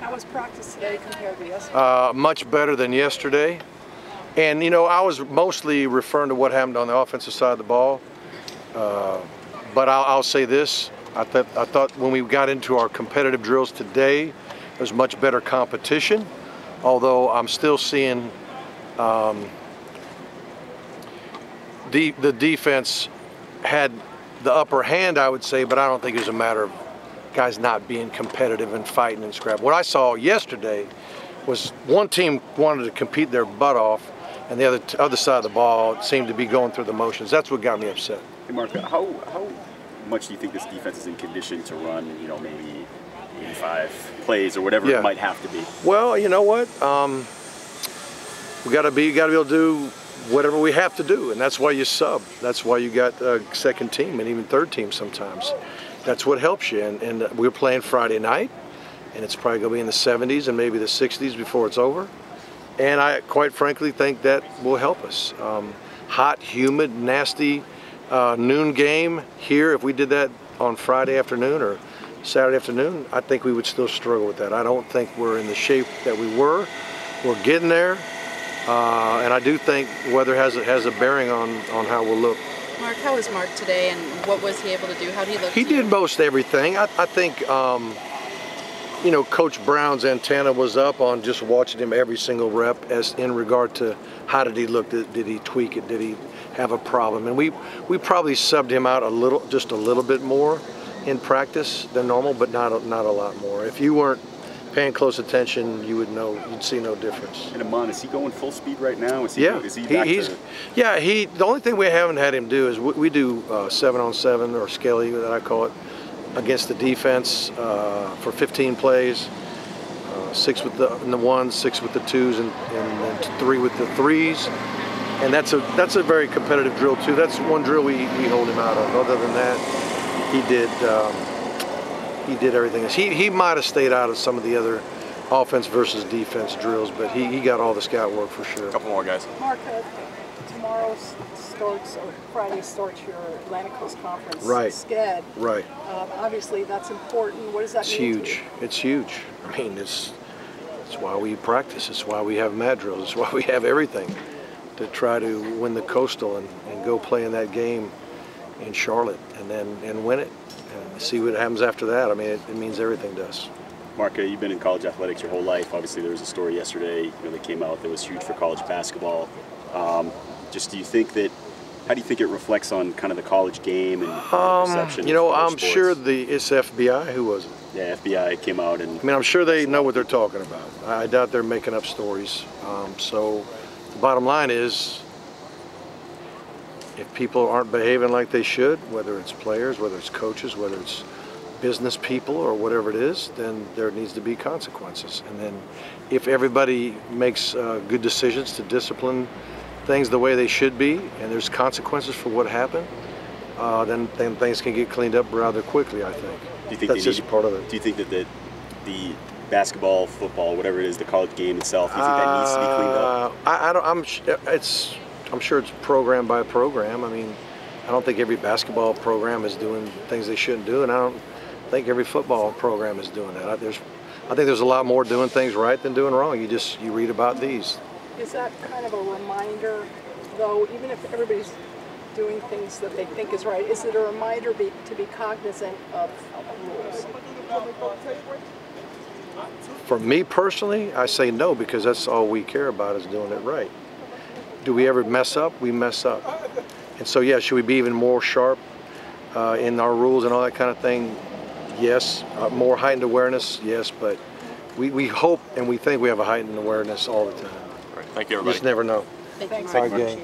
How was practice today compared to yesterday? Much better than yesterday. And, you know, I was mostly referring to what happened on the offensive side of the ball. But I'll say this. I thought when we got into our competitive drills today, there's much better competition. Although I'm still seeing the defense had the upper hand, I would say, but I don't think it was a matter of guys not being competitive and fighting and scrap. What I saw yesterday was one team wanted to compete their butt off, and the other side of the ball seemed to be going through the motions. That's what got me upset. Hey, Mark, how much do you think this defense is in condition to run, you know, maybe 85 plays or whatever it might have to be? Well, you know what? We got to be able to do whatever we have to do, and that's why you sub. That's why you got a second team and even third team sometimes. That's what helps you. And we're playing Friday night, and it's probably going to be in the 70s and maybe the 60s before it's over. And I, quite frankly, think that will help us. Hot, humid, nasty noon game here. If we did that on Friday afternoon or Saturday afternoon, I think we would still struggle with that. I don't think we're in the shape that we were. We're getting there. And I do think weather has a bearing on how we'll look. Mark, how was Mark today, and what was he able to do? How did he look? He did most everything. I think, you know, Coach Brown's antenna was up on just watching him every single rep as in regard to how did he look? Did he tweak it? Did he have a problem? And we probably subbed him out just a little bit more in practice than normal, but not a lot more. If you weren't paying close attention, you would know. You'd see no difference. And Amon, is he going full speed right now? Is he back to... Yeah, the only thing we haven't had him do is we do 7-on-7 or skelly that I call it against the defense for 15 plays, 6 with the ones, 6 with the twos, and 3 with the threes. And that's a very competitive drill too. That's one drill we hold him out of. Other than that, he did everything else. He might have stayed out of some of the other offense versus defense drills, but he got all the scout work for sure. A couple more guys. Mark, tomorrow starts, or Friday starts your Atlantic Coast Conference. Right. SCAD. Right. Obviously, that's important. What does that mean? It's huge. It's huge. I mean, it's why we practice. It's why we have mat drills. It's why we have everything to try to win the Coastal and go play in that game in Charlotte and win it. And see what happens after that. I mean, it means everything to us. Mark, you've been in college athletics your whole life. Obviously, there was a story yesterday, you know, that came out that was huge for college basketball. Just, how do you think it reflects on kind of the college game and perception? You know, I'm sports? sure it's FBI. Who was it? Yeah, FBI came out and. I mean, I'm sure they know what they're talking about. I doubt they're making up stories. So, the bottom line is, if people aren't behaving like they should, whether it's players, whether it's coaches, whether it's business people or whatever it is, then there needs to be consequences. And then if everybody makes good decisions to discipline things the way they should be, and there's consequences for what happened, then things can get cleaned up rather quickly, I think. Do you think that's just part of it. Do you think that the basketball, football, whatever it is, the college game itself, do you think that needs to be cleaned up? I'm sure it's program by program. I mean, I don't think every basketball program is doing things they shouldn't do, and I don't think every football program is doing that. I think there's a lot more doing things right than doing wrong. You read about these. Is that kind of a reminder, though, even if everybody's doing things that they think is right, is it a reminder to be cognizant of rules? For me personally, I say no, because that's all we care about is doing it right. Do we ever mess up? We mess up. And so, yeah, should we be even more sharp in our rules and all that kind of thing? Yes. More heightened awareness? Yes, but we hope and we think we have a heightened awareness all the time. All right. Thank you, everybody. You just never know. Thanks. Our game.